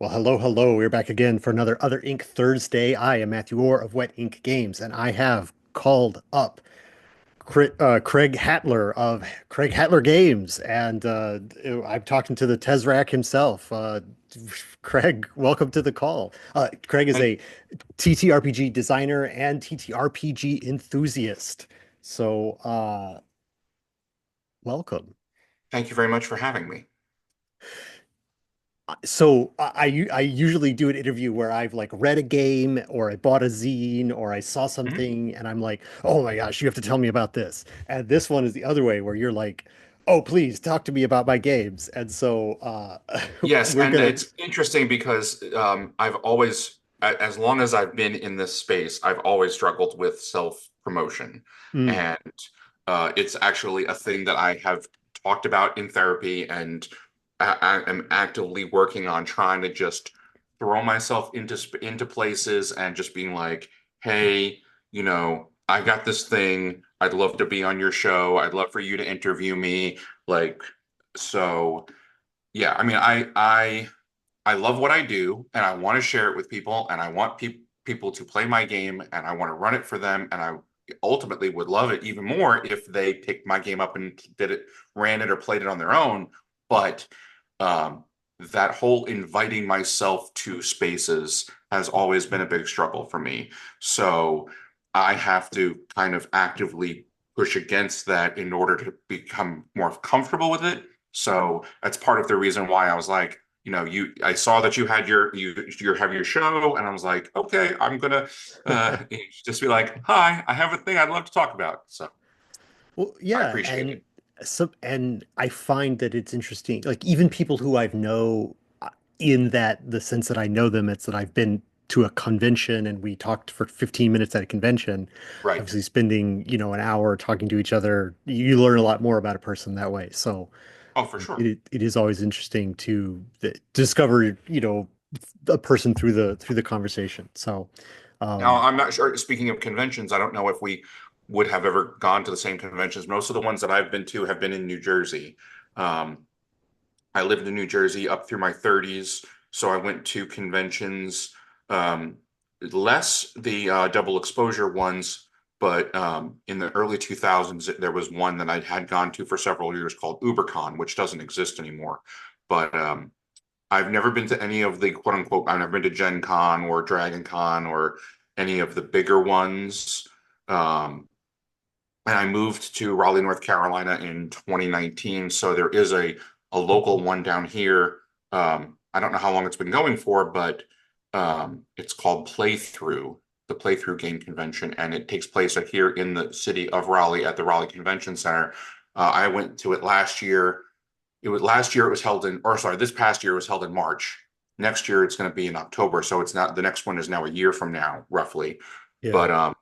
Well, hello, hello. We're back again for another Other Ink Thursday. I am Matthew Orr of Wet Ink Games, and I have called up Craig Hatler of Craig Hatler Games, and I'm talking to the Tezrak himself. Craig, welcome to the call. Craig is Thank, a TTRPG designer and TTRPG enthusiast. So, welcome. thank you very much for having me. So I usually do an interview where I've like read a game or I bought a zine or I saw Mhm. something and I'm like, oh my gosh, you have to tell me about this. And this one is the other way where you're like, oh please talk to me about my games. And so Yes, we're and gonna it's interesting because I've always, as long as I've been in this space, I've always struggled with self-promotion. mm, And it's actually a thing that I have talked about in therapy, and I am actively working on trying to just throw myself into places and just being like, hey, I got this thing. I'd love to be on your show. I'd love for you to interview me. Like, so. Yeah, I mean, I love what I do, and I want to share it with people, and I want people to play my game, and I want to run it for them, and I ultimately would love it even more if they picked my game up and did it, ran it, or played it on their own. But um, that whole inviting myself to spaces has always been a big struggle for me. So I have to kind of actively push against that in order to become more comfortable with it. So that's part of the reason why I was like, I saw that you had you have your show, and I was like, okay, I'm gonna just be like, hi, I have a thing I'd love to talk about. So well, I yeah, appreciate and it. and I find that it's interesting. Like even people who I've know in that the sense that I know them, it's that I've been to a convention and we talked for 15 minutes at a convention. Right. Obviously, spending, an hour talking to each other, you learn a lot more about a person that way. So Oh, for sure. it is always interesting to discover, a person through the conversation. So, Now, um, I'm not sure. Speaking of conventions, I don't know if we would have ever gone to the same conventions. Most of the ones that I've been to have been in New Jersey. Um, I lived in New Jersey up through my 30s, so I went to conventions, um, less the double exposure ones, but in the early 2000s, there was one that I had gone to for several years called UberCon, which doesn't exist anymore. But I've never been to any of the quote unquote, I've never been to Gen Con or Dragon Con or any of the bigger ones. Um, and I moved to Raleigh, North Carolina in 2019. So there is a local one down here. I don't know how long it's been going for, but it's called Playthrough, the Playthrough Game Convention, and it takes place here in the city of Raleigh at the Raleigh Convention Center. I went to it last year. It was held in, or sorry, this past year it was held in March. Next year it's going to be in October, so it's not, the next one is now a year from now, roughly. yeah. But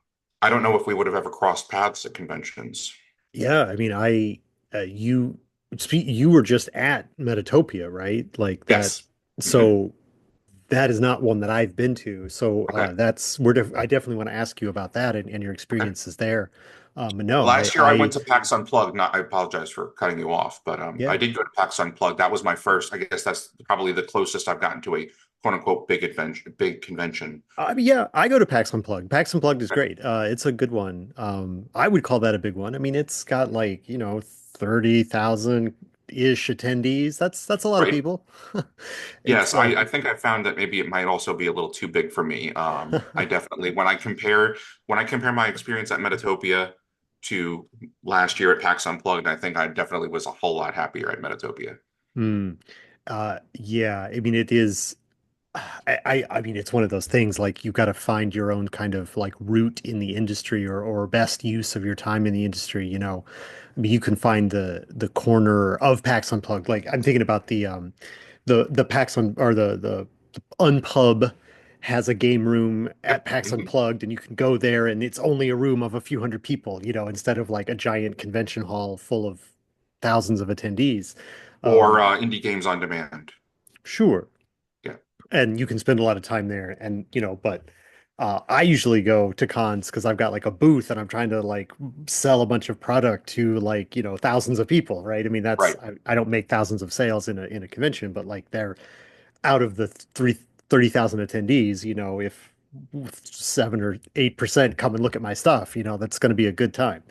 I don't know if we would have ever crossed paths at conventions. Yeah, I mean, you were just at Metatopia, right? Like that. Yes. Hmm. So that is not one that I've been to. So Okay. I definitely want to ask you about that and your Okay. experiences there. But no, Last year I went to PAX Unplugged. Not, I apologize for cutting you off, but I yeah. did go to PAX Unplugged. That was my first. I guess that's probably the closest I've gotten to a quote unquote big adventure, big convention. I mean, yeah, I go to PAX Unplugged. PAX Unplugged is Okay. great. It's a good one. I would call that a big one. I mean, it's got like, 30,000-ish attendees. That's a lot of Right. people. It's Yes, I think I found that maybe it might also be a little too big for me. I definitely when I compare my experience at Metatopia to last year at PAX Unplugged, I think I definitely was a whole lot happier at Metatopia. Hmm. Yeah, I mean it is I mean it's one of those things like you got to find your own kind of like route in the industry or best use of your time in the industry. I mean you can find the corner of PAX Unplugged. Like I'm thinking about the PAX Un or the Unpub has a game room at Yep. PAX Mhm. Unplugged and you can go there and it's only a room of a few hundred people, instead of like a giant convention hall full of thousands of attendees. Or Um, Indie Games on Demand. sure. Yeah. And you can spend a lot of time there but I usually go to cons because I've got like a booth and I'm trying to like sell a bunch of product to like thousands of people, right? I mean Right. I don't make thousands of sales in a convention, but like out of the 30,000 attendees, if 7 or 8% come and look at my stuff, that's going to be a good time.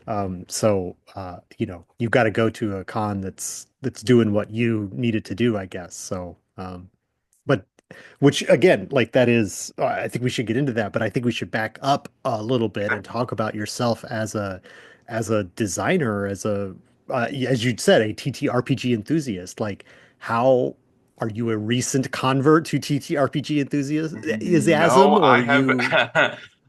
You've got to go to a con that's doing what you needed to do, I guess. But which again, like that is, I think we should get into that, but I think we should back up a little bit and talk about yourself as a designer, as you'd said, a TTRPG enthusiast. Like, how are you a recent convert to TTRPG enthusiasm, No, or I are have you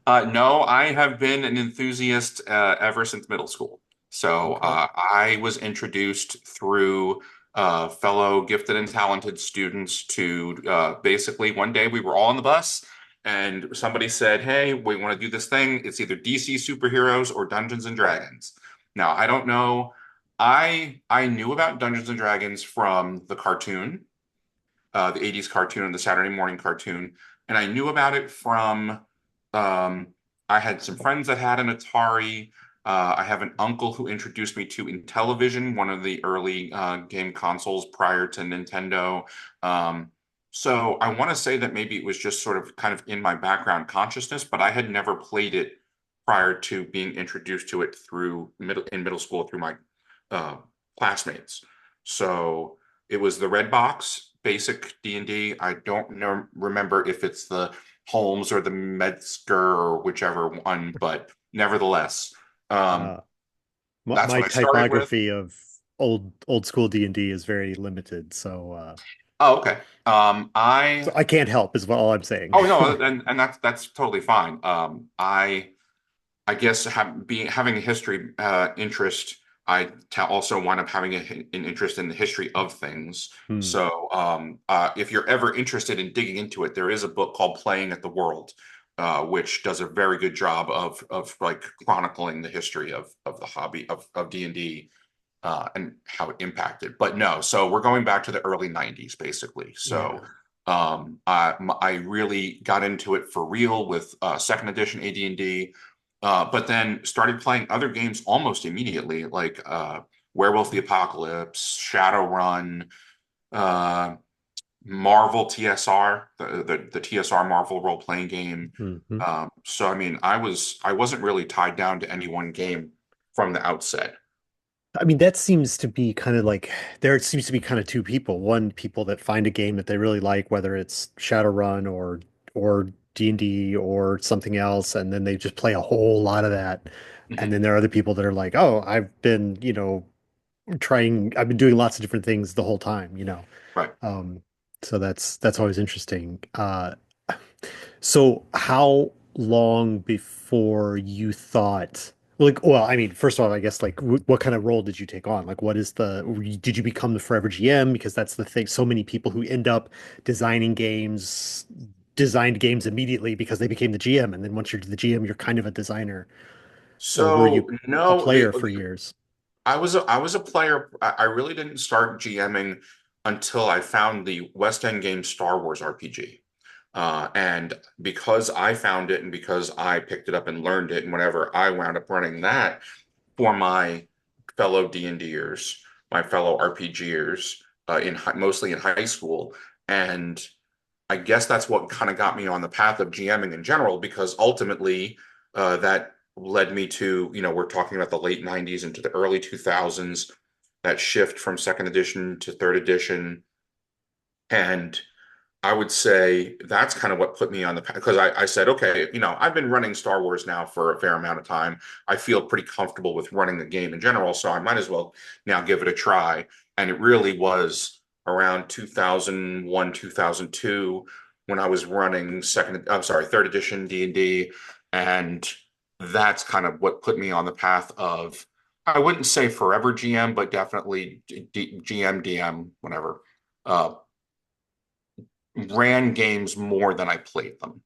no, I have been an enthusiast ever since middle school. So okay? I was introduced through fellow gifted and talented students to basically one day we were all on the bus and somebody said, "Hey, we want to do this thing. It's either DC superheroes or Dungeons and Dragons." Now, I don't know. I knew about Dungeons and Dragons from the cartoon, the 80s cartoon and the Saturday morning cartoon. And I knew about it from, um, I had some friends that had an Atari. I have an uncle who introduced me to Intellivision, one of the early game consoles prior to Nintendo. So I want to say that maybe it was just sort of kind of in my background consciousness, but I had never played it prior to being introduced to it through middle school through my uh, classmates. So it was the red box, basic D&D. I don't know, remember if it's the Holmes or the Metzger or whichever one, but nevertheless, um, Uh, my, that's my what I started with. typography of old school D&D is very limited, Oh, okay. so I can't help is all I'm saying. Oh no, and that's totally fine. I guess having a history interest, also wind up having an interest in the history of things. Hmm. So, if you're ever interested in digging into it, there is a book called Playing at the World, which does a very good job of like chronicling the history of the hobby of D&D and how it impacted. But no, so we're going back to the early 90s, basically. So Yeah. I really got into it for real with second edition AD&D, but then started playing other games almost immediately, like Werewolf the Apocalypse, Shadowrun, uh, Marvel TSR, the TSR Marvel role playing game. Hmm. So I mean, I wasn't really tied down to any one game from the outset. I mean, that seems to be kind of like there seems to be kind of two people. One, people that find a game that they really like, whether it's Shadowrun or D&D or something else, and then they just play a whole lot of that. And Mhm. then there are other people that are like, oh, I've been doing lots of different things the whole time. Right. Um, so that's always interesting. So how long before you thought, like, well, I mean, first of all, I guess, like, what kind of role did you take on? Like, did you become the forever GM? Because that's the thing. So many people who end up designing games, designed games immediately because they became the GM. And then once you're the GM, you're kind of a designer. Or were you So a no, player for years? I was a player. I really didn't start GMing until I found the West End game Star Wars RPG. And because I found it and because I picked it up and learned it and whatever, I wound up running that for my fellow D&Ders, my fellow RPGers mostly in high school. And I guess that's what kind of got me on the path of GMing in general, because ultimately that led me to, we're talking about the late 90s into the early 2000s, that shift from second edition to third edition. And I would say that's kind of what put me on the path because I said, okay, I've been running Star Wars now for a fair amount of time. I feel pretty comfortable with running the game in general, so I might as well now give it a try. And it really was around 2001, 2002 when I was running third edition D&D, and that's kind of what put me on the path of, I wouldn't say forever GM, but definitely GM, DM, whatever. Uh, ran games more than I played them.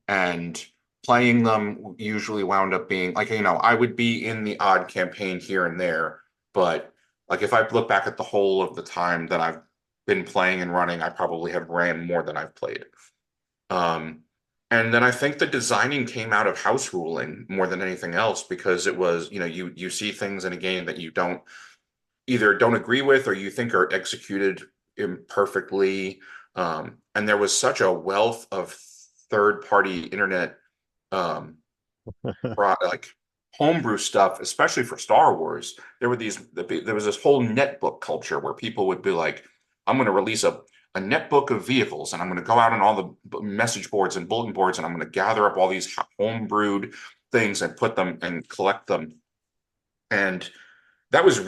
And playing them usually wound up being like, I would be in the odd campaign here and there, but like if I look back at the whole of the time that I've been playing and running, I probably have ran more than I've played. Um, and then I think the designing came out of house ruling more than anything else because it was, you see things in a game that you don't either don't agree with or you think are executed imperfectly. And there was such a wealth of third-party internet um, like homebrew stuff, especially for Star Wars. There was this whole netbook culture where people would be like, I'm going to release a netbook of vehicles, and I'm going to go out on all the message boards and bulletin boards, and I'm going to gather up all these homebrewed things and put them and collect them. And that was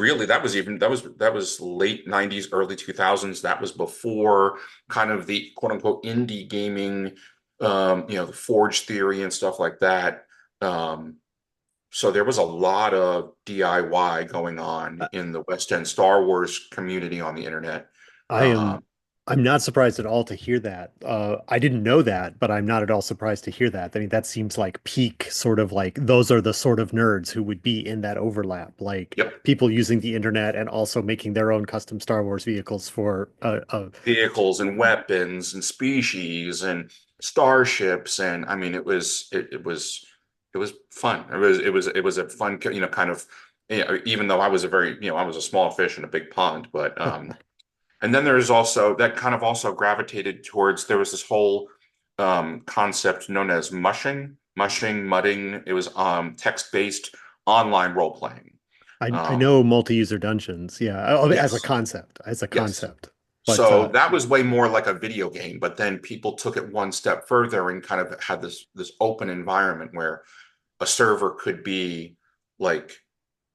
late 90s, early 2000s. That was before kind of the quote unquote indie gaming, the Forge theory and stuff like that. Um, so there was a lot of DIY going on in the West End Star Wars community on the internet. I Um, am I'm not surprised at all to hear that. I didn't know that, but I'm not at all surprised to hear that. I mean, that seems like peak sort of like those are the sort of nerds who would be in that overlap, like yep, people using the internet and also making their own custom Star Wars vehicles for vehicles and weapons and species and starships, and I mean it was fun. It was a fun, kind of, even though I was I was a small fish in a big pond, but and then there's also that kind of also gravitated towards, there was this whole concept known as mudding. It was text-based online role playing. I Um, know multi-user dungeons, yeah, yes, as a yes. concept. But So that was way more like a video game, but then people took it one step further and kind of had this open environment where a server could be like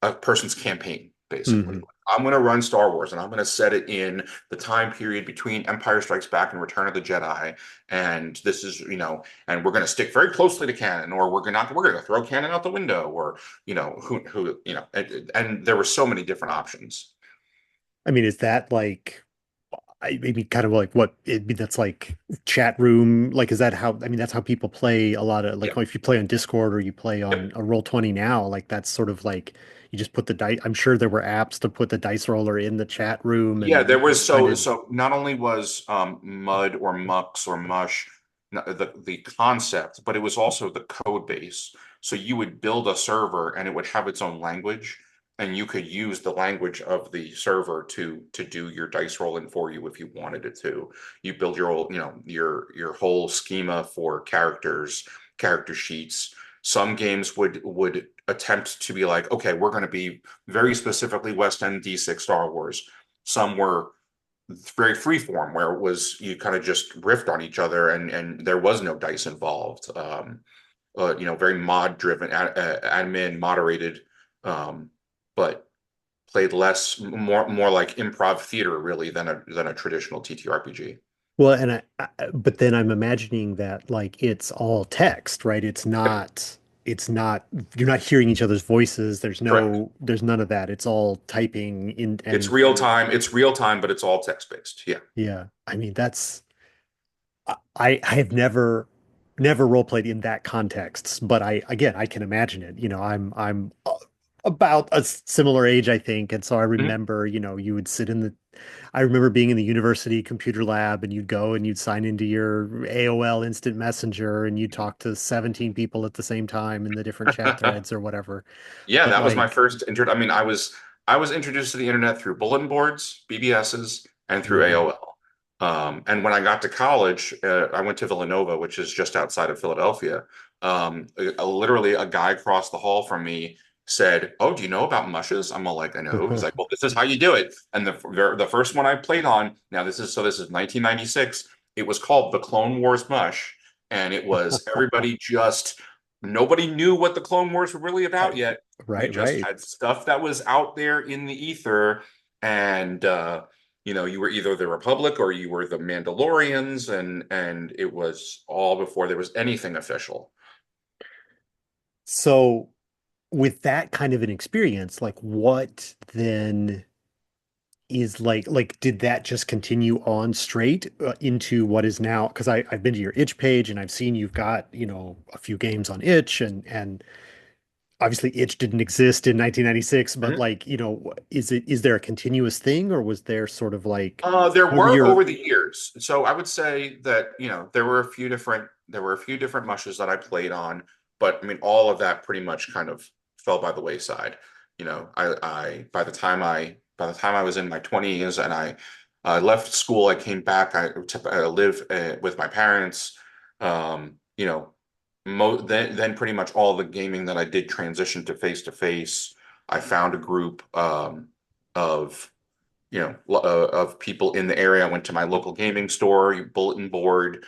a person's campaign, basically. mhm. I'm going to run Star Wars and I'm going to set it in the time period between Empire Strikes Back and Return of the Jedi. And this is, and we're going to stick very closely to canon, or we're going to throw canon out the window, or, and there were so many different options. I mean, is that like maybe kind of like what that's like chat room, like is that how, I mean that's how people play a lot of like Yep. if you play on Discord or you play on Yep. a Roll20 now, like that's sort of like you just put the dice. I'm sure there were apps to put the dice roller in the chat room Yeah, and there was, you kind of so not only was mud or mux or mush the concept, but it was also the code base. So you would build a server and it would have its own language, and you could use the language of the server to do your dice rolling for you if you wanted it to. You build your whole, your whole schema for characters, character sheets. Some games would attempt to be like, okay, we're going to be very specifically West End D6 Star Wars. Some were very freeform, where it was you kind of just riffed on each other, and there was no dice involved. Very mod driven, admin moderated, um, but played less, more like improv theater really than a traditional TTRPG. well, and but then I'm imagining that like it's all text, right? Yep, It's not, you're not hearing each other's voices. correct. There's none of that. It's all typing in It's and real time. It's real time, but it's all text based. Yeah. yeah. I mean, that's I have never role played in that context, but I again I can imagine it. You know, I'm about a similar age, I think, and so I Mhm. remember, you know, you would sit in the I remember being in the university computer lab and you'd go and you'd sign into your AOL Instant Messenger and you'd talk to 17 people at the same time in the different chat threads or whatever. Yeah, But that was my like, first intro. I mean, I was introduced to the internet through bulletin boards, BBSs, and through mhm. AOL. And when I got to college, I went to Villanova, which is just outside of Philadelphia. Literally, a guy across the hall from me said, "Oh, do you know about mushes?" I'm all like, "I know." He's like, "Well, this is how you do it." And the first one I played on, now this is 1996. It was called the Clone Wars Mush, and it was everybody just nobody knew what the Clone Wars were really about yet. You Right, just right. had stuff that was out there in the ether, and you were either the Republic or you were the Mandalorians, and it was all before there was anything official. So with that kind of an experience, like what then is like did that just continue on straight into what is now? Because I've been to your itch page and I've seen you've got, you know, a few games on itch and obviously itch didn't exist in 1996, but Mhm. like, you know, is there a continuous thing or was there sort of like There what were were your over the years. So I would say that, there were a few different mushes that I played on, but I mean all of that pretty much kind of fell by the wayside. I by the time I was in my 20s and I I left school. I came back. I live with my parents. You know, then pretty much all the gaming that I did transition to face to face. I found a group of of people in the area. I went to my local gaming store, bulletin board,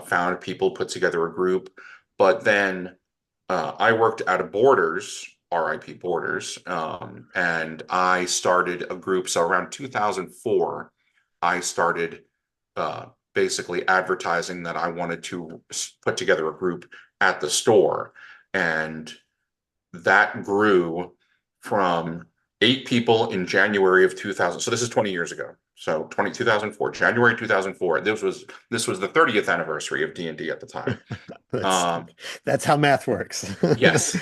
found people, put together a group. But then I worked out of Borders, RIP Borders, and I started a group. So around 2004, I started basically advertising that I wanted to put together a group at the store. And that grew from 8 people in January of 2000. So this is 20 years ago. So 2004, January 2004. This was the 30th anniversary of D&D at the time. That's Um, that's how math works. yes.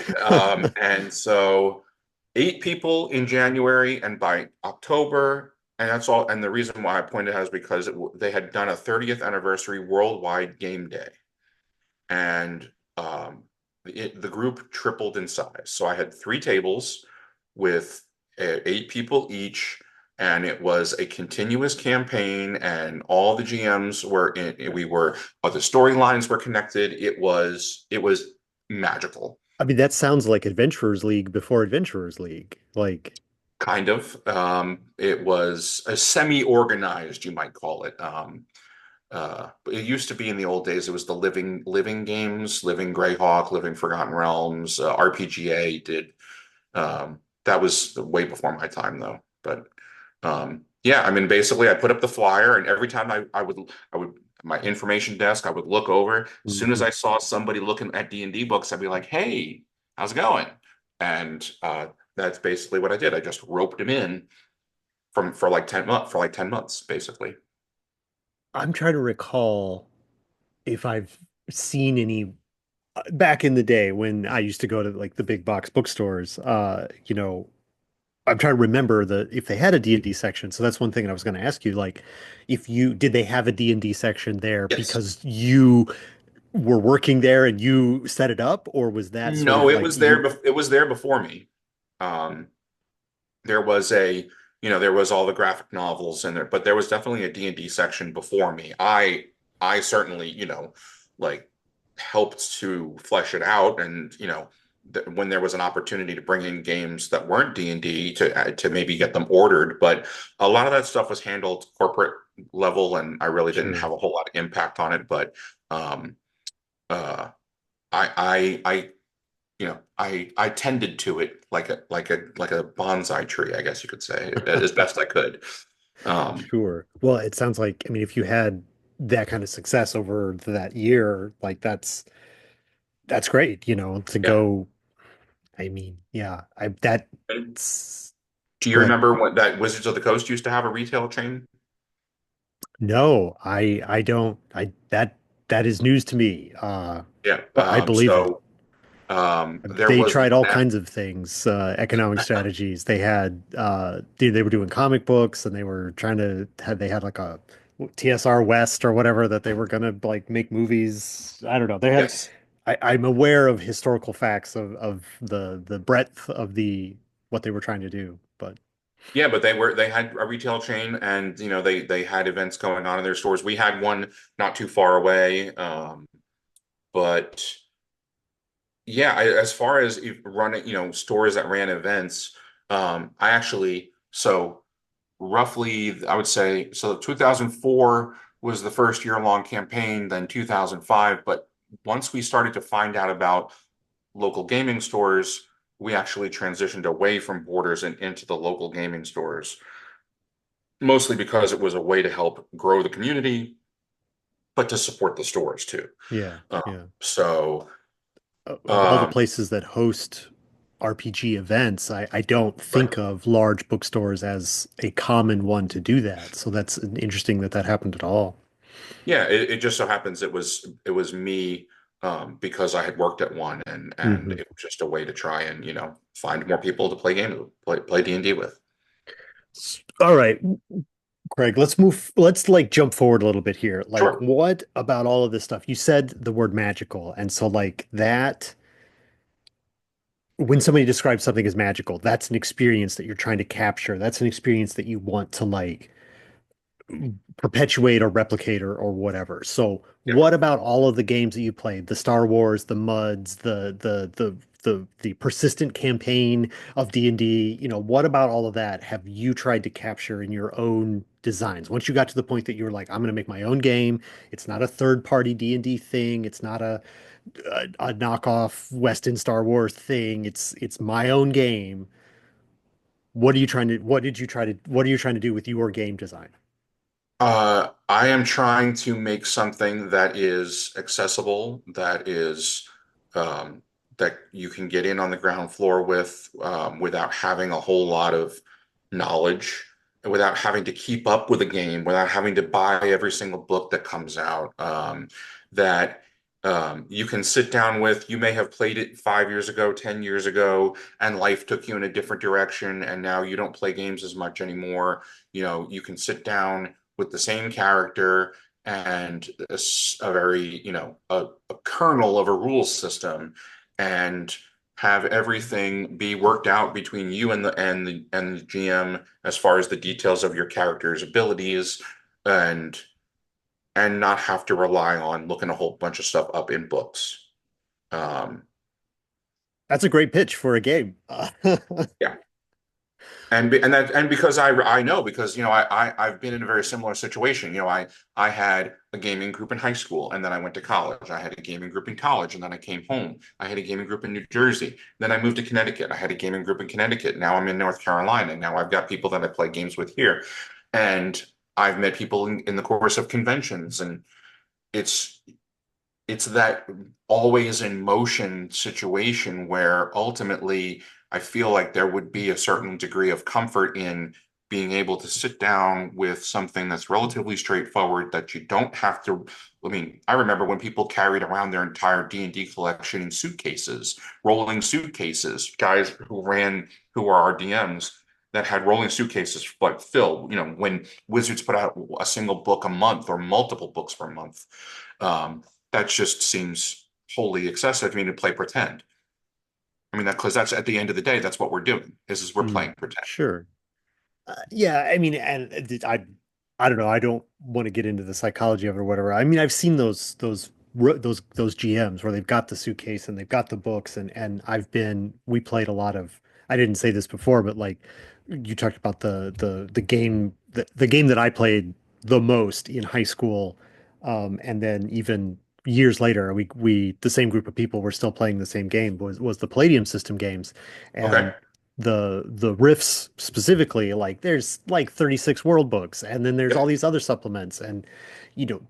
And so 8 people in January, and by October, and that's all. And the reason why I pointed out is because they had done a 30th anniversary worldwide game day, and the group tripled in size. So I had 3 tables with 8 people each, and it was a continuous campaign, and all the GMs were in, we were, the storylines were connected. It was magical. I mean, that sounds like Adventurers League before Adventurers League. Like, Kind of. It was a semi-organized, you might call it. But it used to be in the old days. It was the living games, Living Greyhawk, Living Forgotten Realms, RPGA did. That was way before my time, though. But yeah, I mean, basically, I put up the flyer, and every time I would my information desk, I would look over. As soon as mhm. I saw somebody looking at D&D books, I'd be like, "Hey, how's it going?" And that's basically what I did. I just roped him in from for like 10 months, basically. I'm trying to recall if I've seen any back in the day when I used to go to like the big box bookstores. I'm trying to remember the if they had a D&D section. So that's one thing I was going to ask you. Like, if you did they have a D&D section there Yes. because you were working there and you set it up, or was that sort No, of it like was there. you? It was there before me. Um, there was there was all the graphic novels in there, but there was definitely a D&D section before me. I certainly, like helped to flesh it out, and when there was an opportunity to bring in games that weren't D&D to maybe get them ordered, but a lot of that stuff was handled corporate level, and I really didn't Sure. have a whole lot of impact on it. But um, uh, I tended to it like a bonsai tree, I guess you could say, as best I could. Um, Sure. Well, it sounds like, I mean, if you had that kind of success over that year, like that's great, to yeah. go. I mean, yeah, I And that's do you go ahead. remember when that Wizards of the Coast used to have a retail chain? No, I don't. That is news to me. Yeah. But I believe it. There They was tried all that. kinds of things, economic strategies. They had they were doing comic books and they were trying to had they had like a TSR West or whatever that they were gonna like make movies. I don't know. They had Yes. I'm aware of historical facts of the breadth of the what they were trying to do, but Yeah, but they had a retail chain, and they had events going on in their stores. We had one not too far away. But yeah, as far as running, stores that ran events, I actually, so roughly, I would say, so 2004 was the first year-long campaign, then 2005. But once we started to find out about local gaming stores, we actually transitioned away from Borders and into the local gaming stores, mostly because it was a way to help grow the community, but to support the stores too. yeah, Um, yeah. so, Of all the um, places that host RPG events, I don't right. think of large bookstores as a common one to do that. So that's interesting that that happened at all. Yeah, it just so happens it was me, because I had worked at one, and Hmm. it was just a way to try and find more people to play D&D with. All right, Craig, let's move, let's like jump forward a little bit here. Like, Sure. what about all of this stuff? You said the word magical. And so, like, that, when somebody describes something as magical, that's an experience that you're trying to capture. That's an experience that you want to like perpetuate or replicate or whatever. So Yep. what about all of the games that you played? The Star Wars, the MUDs, the persistent campaign of D&D, what about all of that have you tried to capture in your own designs? Once you got to the point that you were like, I'm going to make my own game. It's not a third party D&D thing. It's not a knockoff Weston Star Wars thing. It's my own game. What are you trying to do with your game design? I am trying to make something that is accessible, um, that you can get in on the ground floor with, without having a whole lot of knowledge, and without having to keep up with a game, without having to buy every single book that comes out. That you can sit down with. You may have played it 5 years ago, 10 years ago, and life took you in a different direction, and now you don't play games as much anymore. You can sit down with the same character and a very, a kernel of a rules system, and have everything be worked out between you and the GM as far as the details of your character's abilities, and not have to rely on looking a whole bunch of stuff up in books. Um, That's a great pitch for a game. yeah. And because I know, because I've been in a very similar situation. I had a gaming group in high school, and then I went to college. I had a gaming group in college, and then I came home. I had a gaming group in New Jersey. Then I moved to Connecticut. I had a gaming group in Connecticut. Now I'm in North Carolina. Now I've got people that I play games with here, and I've met people in the course of conventions, and it's it's that always in motion situation where ultimately I feel like there would be a certain degree of comfort in being able to sit down with something that's relatively straightforward, that you don't have to. I mean, I remember when people carried around their entire D&D collection in suitcases, rolling suitcases, guys who were our DMs that had rolling suitcases like filled, when Wizards put out a single book a month or multiple books per month. Um, that just seems wholly excessive to me, to play pretend. I mean, because that's, at the end of the day, that's what we're doing. Is we're Mm, playing pretend. sure. Yeah, I mean, and I don't know. I don't want to get into the psychology of it or whatever. I mean, I've seen those GMs where they've got the suitcase and they've got the books and we played a lot of. I didn't say this before, but like you talked about the game that I played the most in high school, and then even years later, we the same group of people were still playing the same game was the Palladium system games, and Okay. the riffs specifically, like there's like 36 world books and then there's all Yep. these other supplements and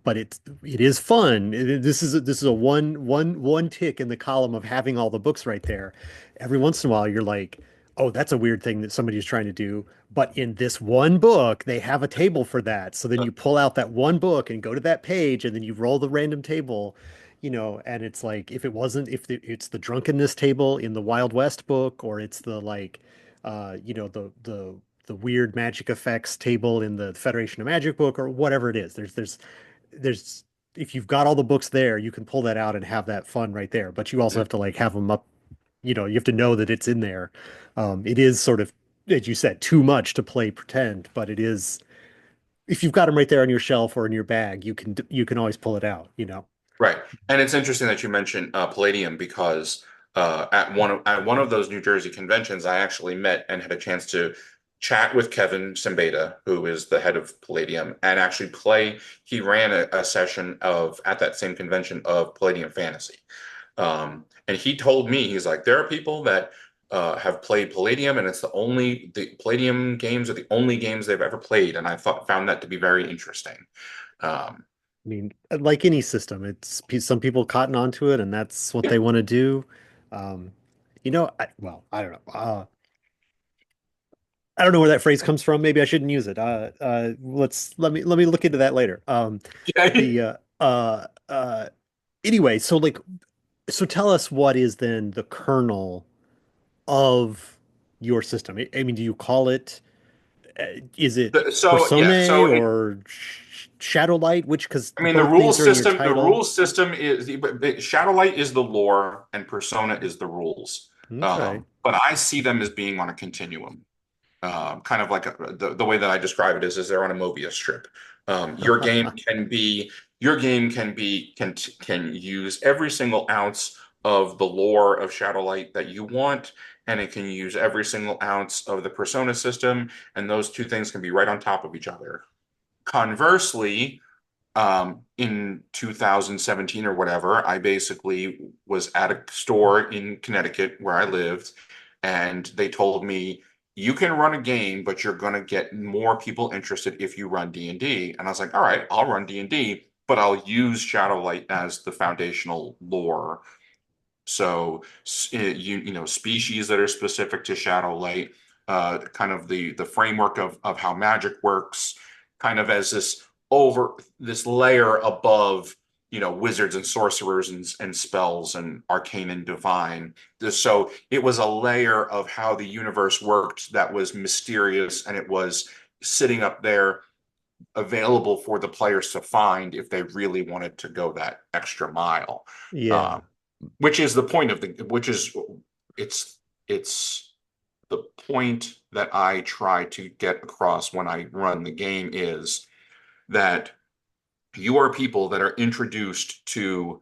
but it is fun. This is a one tick in the column of having all the books right there. Every once in a while you're like, oh, that's a weird thing that somebody's trying to do, but in this one book they have a table for that. So then you pull out that one book and go to that page and then you roll the random table, and it's like if it's the drunkenness table in the Wild West book, or it's the like, the weird magic effects table in the Federation of Magic book, or whatever it is. There's if you've got all the books there, you can pull that out and have that fun right there. But you also have to like have them up. You have to know that it's in there. It is sort of, as you said, too much to play pretend, but it is. If you've got them right there on your shelf or in your bag, you can always pull it out. Right. And it's interesting that you mentioned Palladium, because at one of those New Jersey conventions, I actually met and had a chance to chat with Kevin Simbeta, who is the head of Palladium, and actually play. He ran a session of at that same convention of Palladium Fantasy. And he told me, he's like, there are people that have played Palladium, and the Palladium games are the only games they've ever played, and I found that to be very interesting. Um, I mean, like any system, some people cotton onto it, and that's what they want to do. Um, well, I don't know. I don't know where that phrase comes from. Maybe I shouldn't use it. Let me look into that later. okay. The Anyway, so tell us what is then the kernel of your system. I mean, do you call it? Is it So yeah, Personae so or Shadowlight? Which, because I mean, the both things rules are in your system, the title. rules system is Shadowlight is the lore, and Persona is the rules. Okay. But I see them as being on a continuum. kind of like the way that I describe it is they're on a Mobius strip. Your game can be your game can use every single ounce of the lore of Shadowlight that you want, and it can use every single ounce of the Persona system, and those two things can be right on top of each other. Conversely, in 2017 or whatever, I basically was at a store in Connecticut where I lived, and they told me, you can run a game, but you're going to get more people interested if you run D&D. And I was like, all right, I'll run D&D, but I'll use Shadowlight as the foundational lore. So you know species that are specific to Shadowlight, kind of the framework of how magic works, kind of as this layer above wizards and sorcerers and spells and arcane and divine. So it was a layer of how the universe worked that was mysterious, and it was sitting up there available for the players to find if they really wanted to go that extra mile. Yeah. Um, which is the point of the which is it's the point that I try to get across when I run the game is that you are people that are introduced to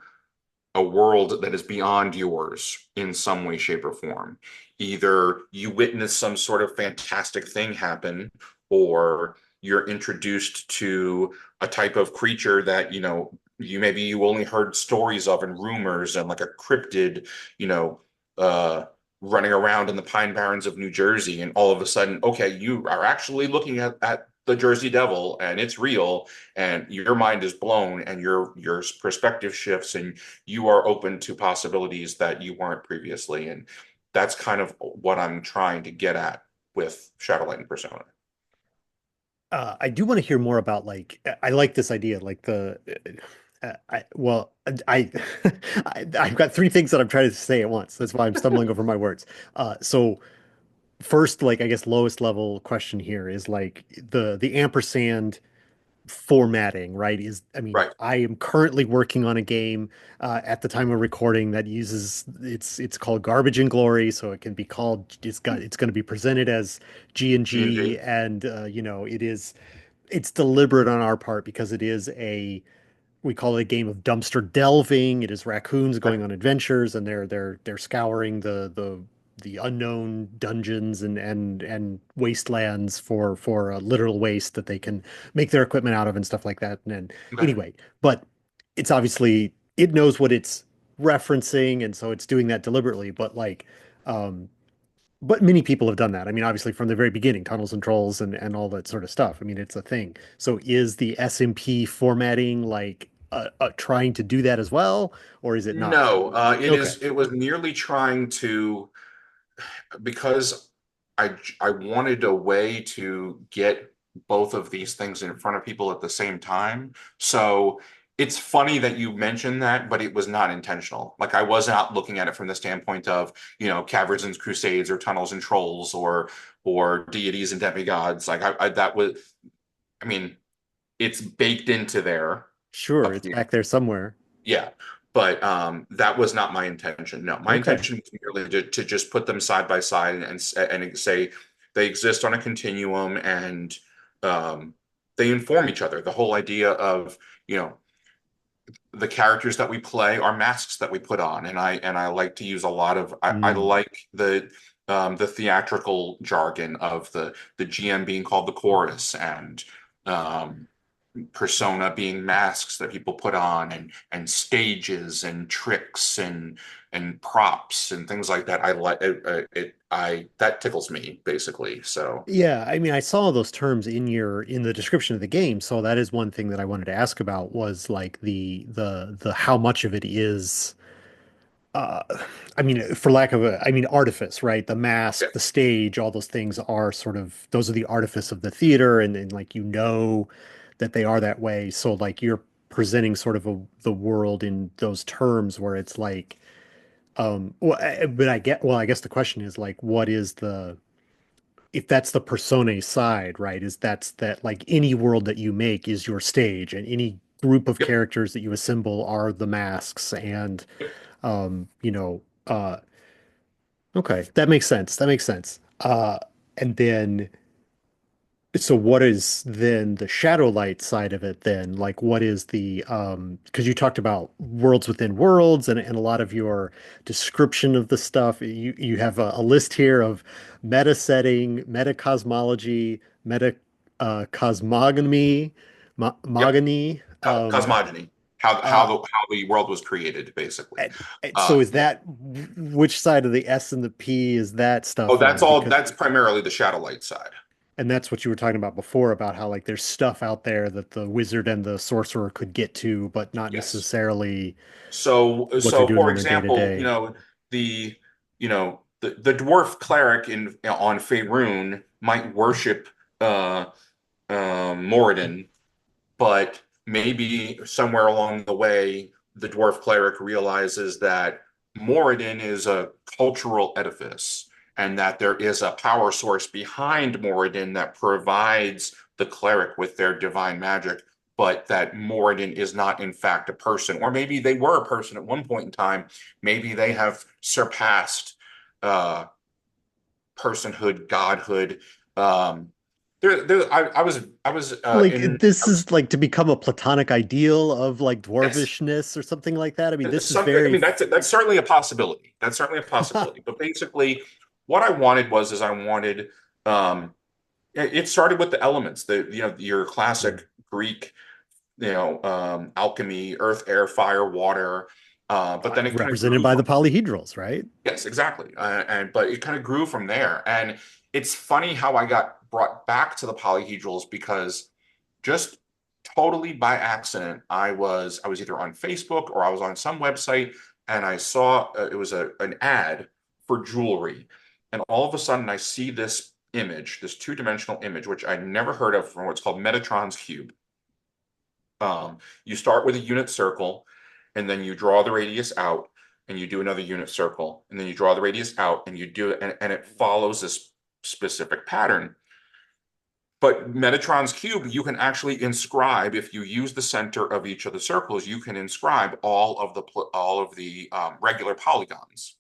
a world that is beyond yours in some way, shape, or form. Either you witness some sort of fantastic thing happen, or you're introduced to a type of creature that, you only heard stories of and rumors and like a cryptid, you know, uh, running around in the Pine Barrens of New Jersey, and all of a sudden, okay, you are actually looking at the Jersey Devil and it's real, and your mind is blown and your perspective shifts, and you are open to possibilities that you weren't previously. And that's kind of what I'm trying to get at with Shadowlight and Persona. I do want to hear more about like I like this idea like the I I've got three things that I'm trying to say at once. That's why I'm stumbling over my words. So first, like I guess lowest level question here is like the ampersand formatting, right? I mean, Right. I am currently working on a game at the time of recording that uses it's called Garbage and Glory, so it can be called it's going to be presented as G and G, G&G. and it's deliberate on our part because it is we call it a game of dumpster delving. It is raccoons Right. going on adventures, and they're scouring the unknown dungeons and wastelands for a literal waste that they can make their equipment out of and stuff like that. And Okay. anyway, but it's obviously it knows what it's referencing, and so it's doing that deliberately. Um, but many people have done that. I mean, obviously from the very beginning, tunnels and trolls and all that sort of stuff. I mean, it's a thing. So is the SMP formatting like trying to do that as well, or is it not? No, Okay, it was merely trying to, because I wanted a way to get both of these things in front of people at the same time. So it's funny that you mentioned that, but it was not intentional. Like I was not looking at it from the standpoint of, caverns and crusades or tunnels and trolls or deities and demigods. Like that was, I mean, it's baked into there sure, up it's here. back there somewhere. Yeah, but that was not my intention. No, my Okay. intention was merely to just put them side by side and say they exist on a continuum, and um, they inform each other. The whole idea of you know the characters that we play are masks that we put on, and I like to use a lot of I Mm. like the theatrical jargon of the GM being called the chorus, and um, persona being masks that people put on, and stages and tricks and props and things like that. I like it. I that tickles me basically. So Yeah, I mean, I saw those terms in the description of the game, so that is one thing that I wanted to ask about was like the how much of it is uh I mean for lack of I mean artifice, right? The yeah, mask, the stage, all those things are sort of those are the artifice of the theater, and like that they are that way. So like you're presenting sort of the world in those terms where it's like but I guess the question is like what is the if that's the persona side, right? Is that's that like any world that you make is your stage, and any group of yep. characters that you assemble are the masks, and um, you know, uh, okay, that makes sense. That makes sense. And then so what is then the Shadowlight side of it then? Like what is the because you talked about worlds within worlds and a lot of your description of the stuff. You have a list here of meta setting, meta cosmology, meta cosmogony, Yep. mogony. Cosmogony, how Uh the world was created, basically. so is Yeah. that which side of the S and the P is that Oh, stuff that's on? all. Because That's primarily the Shadowlight side. and that's what you were talking about before about how like there's stuff out there that the wizard and the sorcerer could get to, but not Yes. necessarily what they're So doing for on their day to example, day. the the dwarf cleric in on Faerun might worship uh Moradin, but maybe somewhere along the way, the dwarf cleric realizes that Moradin is a cultural edifice and that there is a power source behind Moradin that provides the cleric with their divine magic, but that Moradin is not, in fact, a person. Or maybe they were a person at one point in time. Maybe they have surpassed uh, personhood, godhood. Um, Like this is like to become a platonic ideal of like yes. dwarvishness or something like that. I mean, this is Something, I very mean, that's certainly a possibility. That's certainly a possibility. But basically, what I wanted was, is I wanted, um, it started with the elements, your classic Greek, alchemy, earth, air, fire, water. But then it kind of represented grew by the from, polyhedrals, right? yes, exactly. But it kind of grew from there. And it's funny how I got brought back to the polyhedrals because just totally by accident, I was either on Facebook or I was on some website and I saw it was an ad for jewelry. And all of a sudden I see this image, this two-dimensional image, which I never heard of, from what's called Metatron's cube. You start with a unit circle, and then you draw the radius out, and you do another unit circle, and then you draw the radius out, and you do it, and it follows this specific pattern. But Metatron's cube, you can actually inscribe, if you use the center of each of the circles, you can inscribe all of the regular polygons.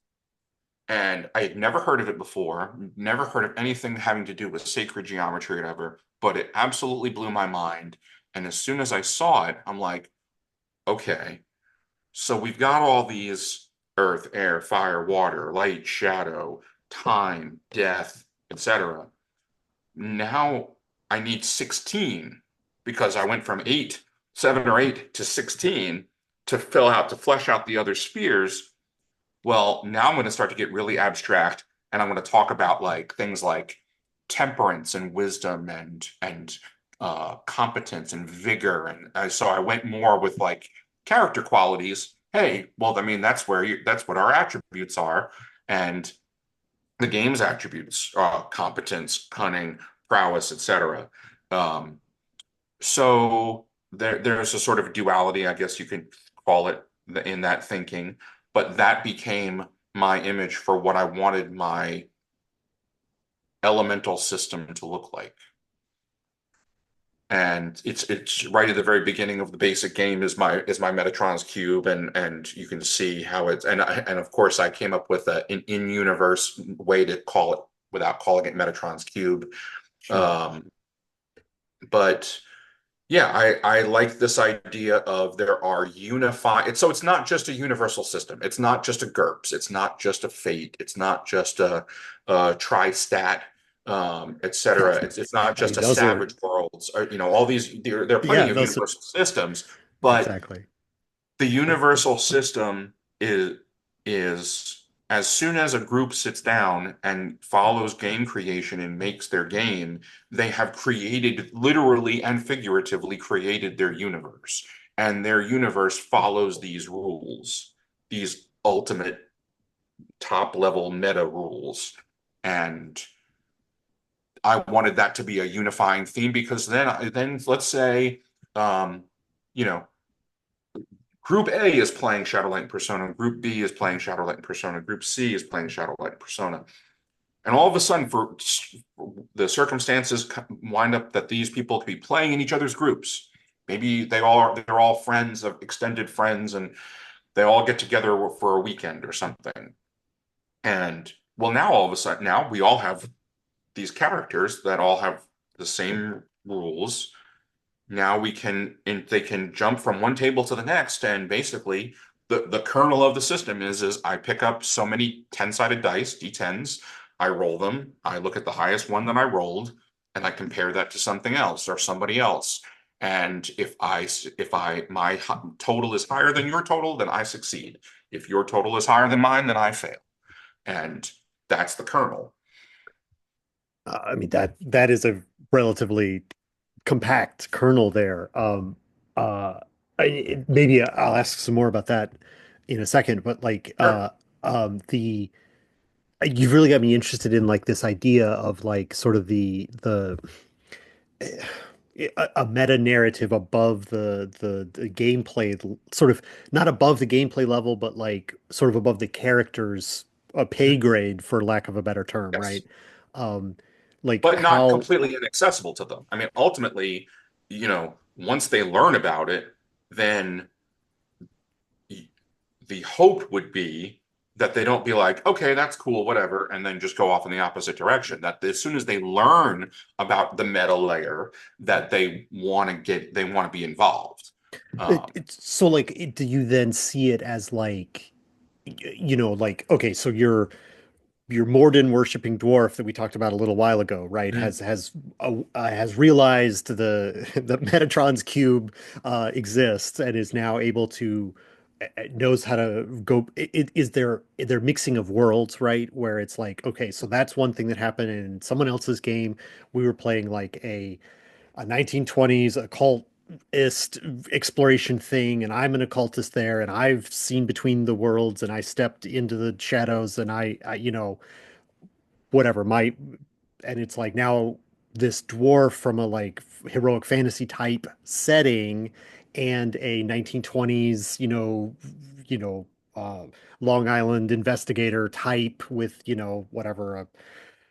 And I had never heard of it before, never heard of anything having to do with sacred geometry or whatever, but it absolutely blew my mind. And as soon as I saw it, I'm like, okay, so we've got all these earth, air, fire, water, light, shadow, time, death, etc. Now I need 16 because I went from 7 or 8 to 16 to flesh out the other spheres. Well, now I'm going to start to get really abstract and I'm going to talk about like things like temperance and wisdom and competence and vigor. And so I went more with like character qualities. Hey, well, I mean, that's what our attributes are. And the game's attributes, competence, cunning, prowess, etc. Um, so there's a sort of duality, I guess you could call it, in that thinking, but that became my image for what I wanted my elemental system to look like. And it's right at the very beginning of the basic game is my Metatron's cube, and you can see how it's and of course I came up with an in-universe way to call it without calling it Metatron's cube. Sure. Um, but yeah, I like this idea of there are unified. So it's not just a universal system. It's not just a GURPS. It's not just a fate. It's not just a tri-stat, etc. It's not I just mean, a those are Savage Worlds. All these. There are plenty yeah, of those are universal systems, but exactly. the universal system is as soon as a group sits down and follows game creation and makes their game, they have created, literally and figuratively created, their universe. And their universe follows these rules, these ultimate top level meta rules. And I wanted that to be a unifying theme because then let's say, um, you know, Group A is playing Shadowlight Persona. Group B is playing Shadowlight Persona. Group C is playing Shadowlight Persona. And all of a sudden, for the circumstances wind up that these people could be playing in each other's groups. Maybe they're all friends of extended friends, and they all get together for a weekend or something. And well, now all of a sudden, now we all have these characters that all have the same rules. Now they can jump from one table to the next, and basically the kernel of the system is I pick up so many 10-sided dice, D10s, I roll them, I look at the highest one that I rolled, and I compare that to something else or somebody else. And if my total is higher than your total, then I succeed. If your total is higher than mine, then I fail. And that's the kernel. I mean that is a relatively compact kernel there. Uh, Maybe I'll ask some more about that in a second, but like Sure. the you've really got me interested in like this idea of like sort of the a meta narrative above the gameplay, sort of not above the gameplay level, but like sort of above the characters, a pay Mhm. grade for lack of a better term, right? Yes. Um, like But not how completely inaccessible to them. I mean, ultimately, once they learn about it, then the hope would be that they don't be like, okay, that's cool, whatever, and then just go off in the opposite direction. That as soon as they learn about the meta layer, that they want to be involved. it's so like do you then see it as like like okay, so your Morden worshiping dwarf that we talked about a little while ago, right? Mhm. Has realized the Metatron's cube exists and is now able to knows how to go. Is there mixing of worlds, right? Where it's like, okay, so that's one thing that happened in someone else's game. We were playing like a 1920s occultist exploration thing, and I'm an occultist there, and I've seen between the worlds, and I stepped into the shadows, and I whatever my and it's like now this dwarf from a like heroic fantasy type setting and a 1920s you know uh Long Island investigator type with whatever a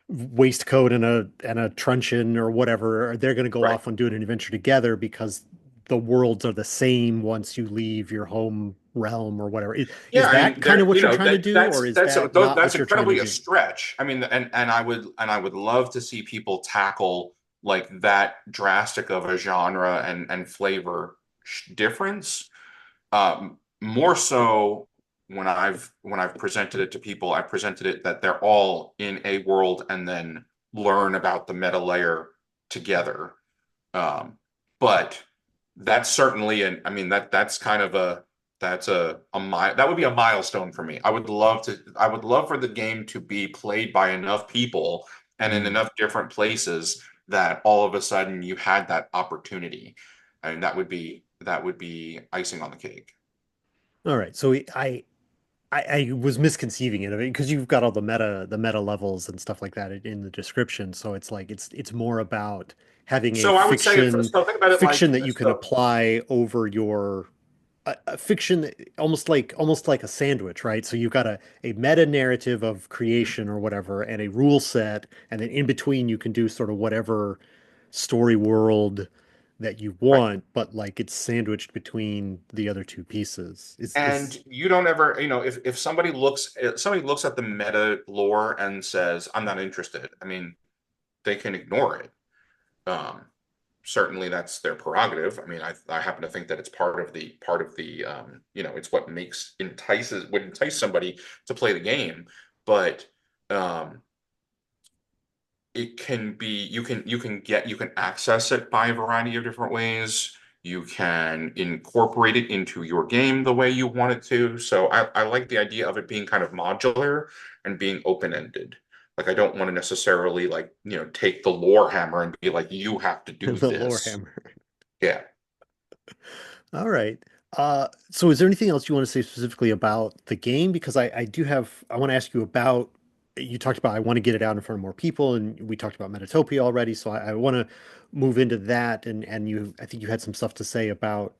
waistcoat and a truncheon or whatever, they're going to go Right. off on doing an adventure together because the worlds are the same once you leave your home realm or whatever. Is Yeah, I that mean, kind of there, what you're trying to do, or is that not that's what you're trying to incredibly a do? stretch. I mean, and I would love to see people tackle like that drastic of a genre and flavor difference. More so when I've presented it to people, I presented it that they're all in a world and then learn about the meta layer together. Um, but that's certainly an I mean that's kind of that would be a milestone for me. I would love for the game to be played by enough people and in Hmm. enough different places that all of a sudden you had that opportunity. And that would be icing on the cake. All right, so I was misconceiving it because you've got all the meta levels and stuff like that in the description. So it's like it's more about having a So I would say so think about it like fiction that you can so. apply over your a fiction almost like a sandwich, right? So you've got a meta narrative of creation or whatever, and a rule set, and then in between you can do sort of whatever story world that you Right. want, but like it's sandwiched between the other two pieces. And Is you don't ever, if somebody looks at the meta lore and says, I'm not interested, I mean, they can ignore it. Um, Certainly that's their prerogative. I mean, I happen to think that it's it's what would entice somebody to play the game. But um, it can be you can access it by a variety of different ways. You can incorporate it into your game the way you want it to. So I like the idea of it being kind of modular and being open-ended. Like I don't want to necessarily take the lore hammer and be like, you have to do the lore this. hammer? Yeah. All right. So is there anything else you want to say specifically about the game? Because I want to ask you about, you talked about, I want to get it out in front of more people, and we talked about Metatopia already. So I want to move into that. And I think you had some stuff to say about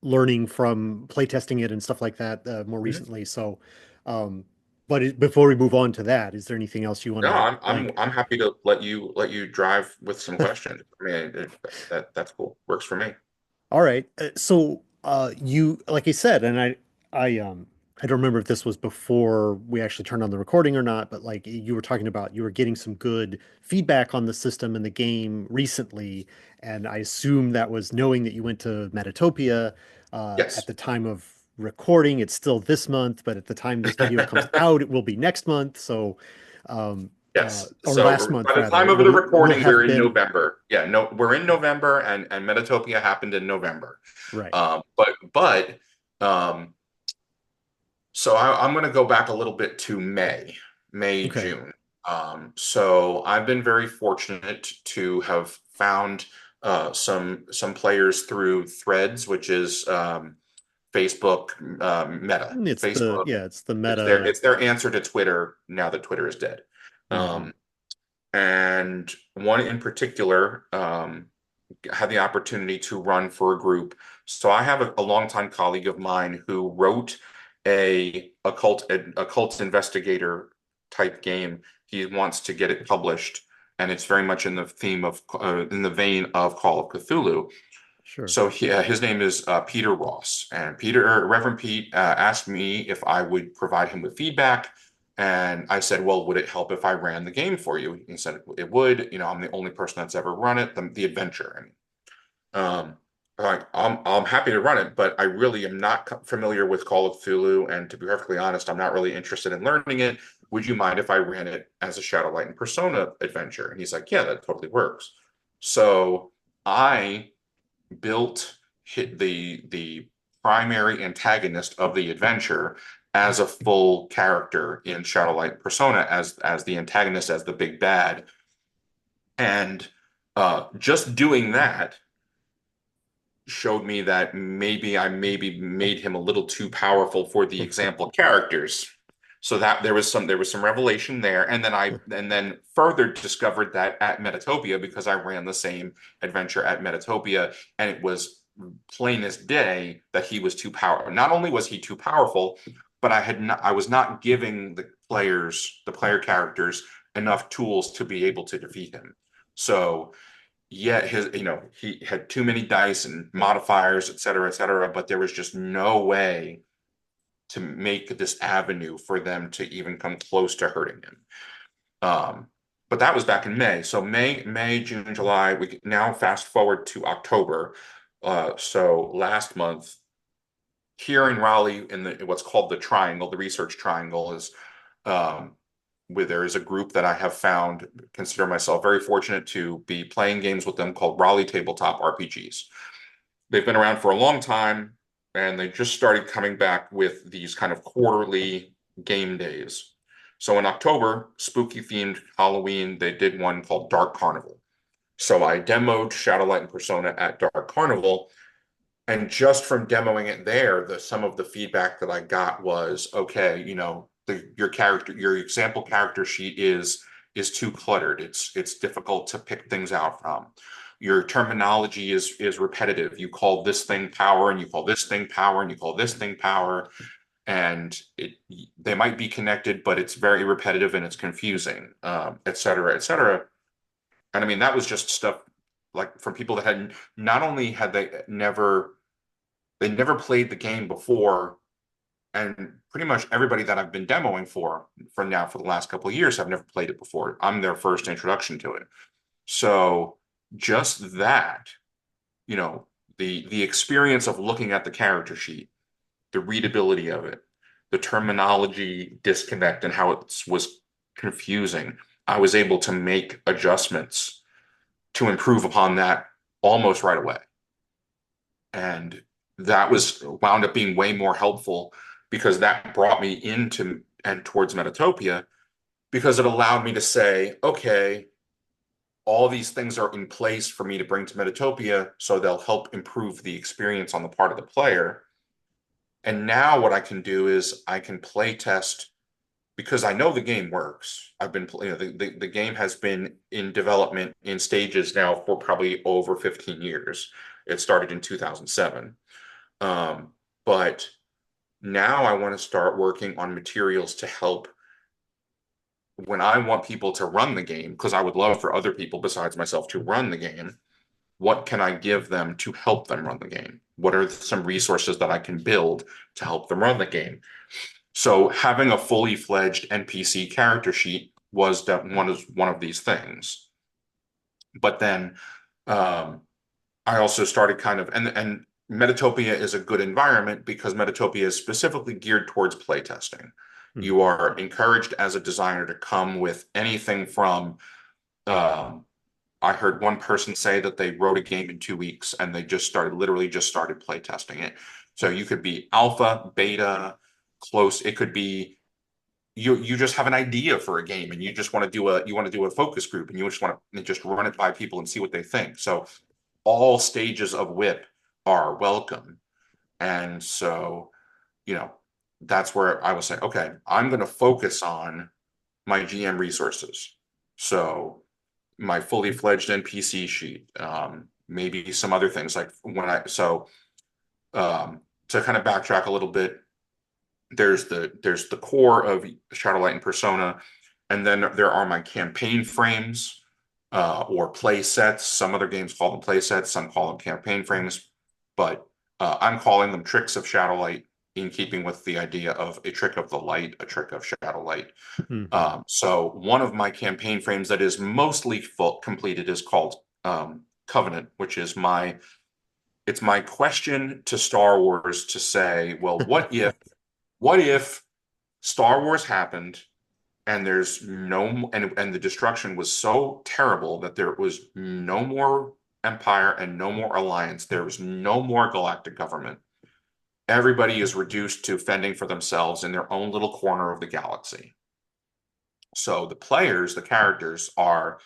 learning from playtesting it and stuff like that more Mhm. recently. So, but before we move on to that, is there anything else you want No, to I'm like? I'm happy to let you drive with some questions. I mean, that's cool. Works for me. All right. So you like I said, and I I don't remember if this was before we actually turned on the recording or not, but like you were talking about, you were getting some good feedback on the system and the game recently, and I assume that was knowing that you went to Metatopia at Yes. the time of recording. It's still this month, but at the time this video comes out, it will be next month. So, Yes. or last So month by the rather, time it of the will recording, we're have in been November. Yeah, no, we're in November, and Metatopia happened in November. right. But um, so I'm going to go back a little bit to May, Okay, June. So I've been very fortunate to have found some players through Threads, which is Facebook Meta. Facebook, it's the meta. it's their answer to Twitter now that Twitter is dead. Mhm. Um, and one in particular had the opportunity to run for a group. So I have a longtime colleague of mine who wrote a cult investigator type game. He wants to get it published, and it's very much in the theme of in the vein of Call of Cthulhu. Sure. So his name is Peter Ross, and Reverend Pete, asked me if I would provide him with feedback, and I said, "Well, would it help if I ran the game for you?" He said it would. You know, I'm the only person that's ever run it, the adventure. Um, I'm happy to run it, but I really am not familiar with Call of Cthulhu, and to be perfectly honest, I'm not really interested in learning it. Would you mind if I ran it as a Shadowlight and Persona adventure? And he's like, "Yeah, that totally works." So I built the primary antagonist of the adventure as a full character in Shadowlight Persona as the antagonist, as the big bad, and just doing that showed me that maybe made him a little too powerful for the example characters. So that there was some revelation there, and then further discovered that at Metatopia, because I ran the same adventure at Metatopia, and it was plain as day that he was too powerful. Not only was he too powerful, but I was not giving the player characters enough tools to be able to defeat him. So yeah, he had too many dice and modifiers, et cetera, but there was just no way to make this avenue for them to even come close to hurting him. Um, but that was back in May. So June, July, we now fast forward to October. So last month here in Raleigh, in what's called the Triangle, the Research Triangle, is um, where there is a group that I have found, consider myself very fortunate to be playing games with them, called Raleigh Tabletop RPGs. They've been around for a long time, and they just started coming back with these kind of quarterly game days. So in October, spooky themed Halloween, they did one called Dark Carnival. So I demoed Shadowlight and Persona at Dark Carnival, and just from demoing it there, some of the feedback that I got was, okay, your example character sheet is too cluttered. It's difficult to pick things out from. Your terminology is repetitive. You call this thing power, and you call this thing power, and you call this thing power, and they might be connected, but it's very repetitive and it's confusing, et cetera, et cetera. And I mean, that was just stuff like from people that had not only had they never played the game before, and pretty much everybody that I've been demoing for the last couple of years have never played it before. I'm their first introduction to it. So just that, you know, the experience of looking at the character sheet, the readability of it, the terminology disconnect and how it was confusing, I was able to make adjustments to improve upon that almost right away. And that was wound up being way more helpful, because that brought me into and towards Metatopia, because it allowed me to say, okay, all these things are in place for me to bring to Metatopia, so they'll help improve the experience on the part of the player. And now what I can do is I can play test, because I know the game works. I've been, the game has been in development in stages now for probably over 15 years. It started in 2007. But now I want to start working on materials to help when I want people to run the game, because I would love for other people besides myself to run the game. What can I give them to help them run the game? what are some resources that I can build to help them run the game. So having a fully fledged NPC character sheet was that one of these things. But then um, I also started kind of and Metatopia is a good environment because Metatopia is specifically geared towards playtesting. Mhm. You are encouraged as a designer to come with anything from um, I heard one person say that they wrote a game in 2 weeks and they literally just started playtesting it. So you could be alpha, beta, close. It could be you just have an idea for a game and you want to do a focus group and you just want to just run it by people and see what they think. So all stages of WIP are welcome. And so, you know, that's where I will say, okay, I'm going to focus on my GM resources. So my fully fledged NPC sheet, maybe some other things like um, to kind of backtrack a little bit, there's the core of Shadowlight and Persona, and then there are my campaign frames or play sets. Some other games call them play sets, some call them campaign frames, but I'm calling them tricks of Shadowlight in keeping with the idea of a trick of the light, a trick of Shadowlight. Mhm. So one of my campaign frames that is mostly full completed is called Covenant, which is my question to Star Wars to say, well, what if Star Wars happened and there's no and the destruction was so terrible that there was no more empire and no more alliance. There was no more galactic government. Everybody is reduced to fending for themselves in their own little corner of the galaxy. So the players, the characters, are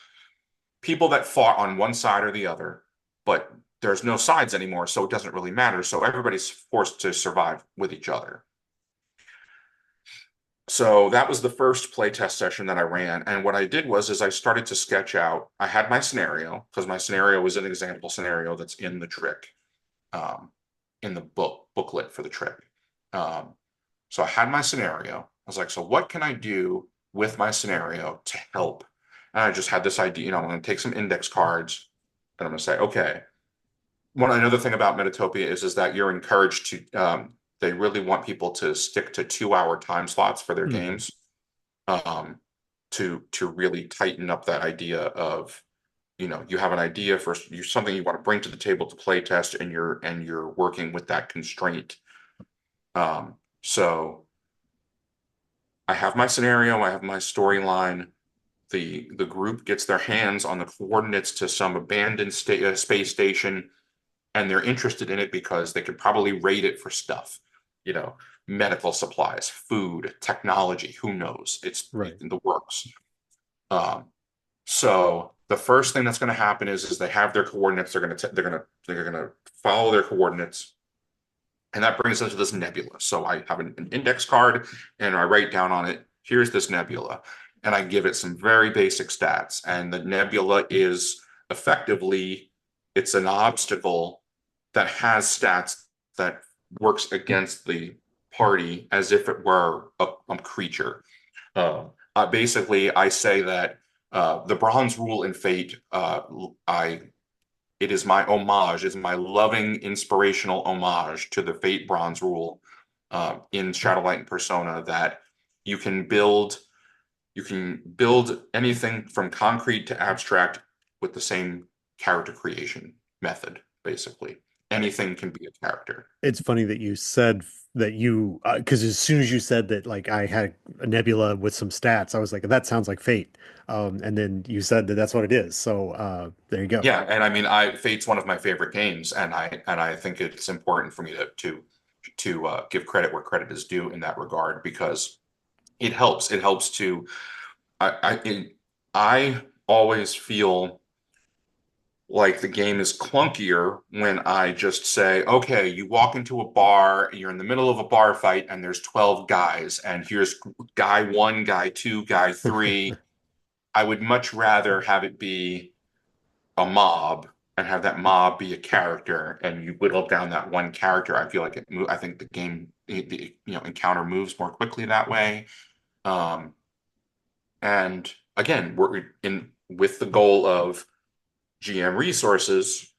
people that fought on one side or the other, but there's no sides anymore, so it doesn't really matter. So everybody's forced to survive with each other. So that was the first playtest session that I ran. And what I did was is I started to sketch out, I had my scenario, because my scenario was an example scenario that's in the trick, um, in the booklet for the trick. Um, so I had my scenario. I was like, so what can I do with my scenario to help? And I just had this idea, I'm going to take some index cards and I'm going to say, okay, another thing about Metatopia is that you're encouraged to they really want people to stick to 2 hour time slots for their Mhm. games um, to really tighten up that idea of you have an idea for something you want to bring to the table to play test and you're working with that constraint. So I have my scenario, I have my storyline. The group gets their hands on the coordinates to some abandoned space station and they're interested in it because they could probably rate it for stuff, you know, medical supplies, food, technology, who knows? It's Right. in the works. Um, so the first thing that's going to happen is they have their coordinates. They're going to follow their coordinates, and that brings us to this nebula. So I have an index card, and I write down on it, here's this nebula, and I give it some very basic stats. And the nebula is effectively it's an obstacle that has stats that works against the party as if it were a creature. Basically, I say that the bronze rule in Fate, I it is my homage, is my loving, inspirational homage to the Fate bronze rule in Shadowlight and Persona that you can build you can build anything from concrete to abstract with the same character creation method, basically. Anything can be a character. It's funny that you said that because as soon as you said that, like I had a nebula with some stats, I was like, that sounds like Fate. And then you said that that's what it is. So there you go. Yeah, and I mean, I Fate's one of my favorite games, and I think it's important for me to give credit where credit is due in that regard because it helps. It helps to I always feel like the game is clunkier when I just say, okay, you walk into a bar, you're in the middle of a bar fight, and there's 12 guys, and here's guy one, guy two, guy three. I would much rather have it be a mob and have that mob be a character and you whittle down that one character. I feel like I think the game the encounter moves more quickly that way. Um, and again, we're in with the goal of GM resources.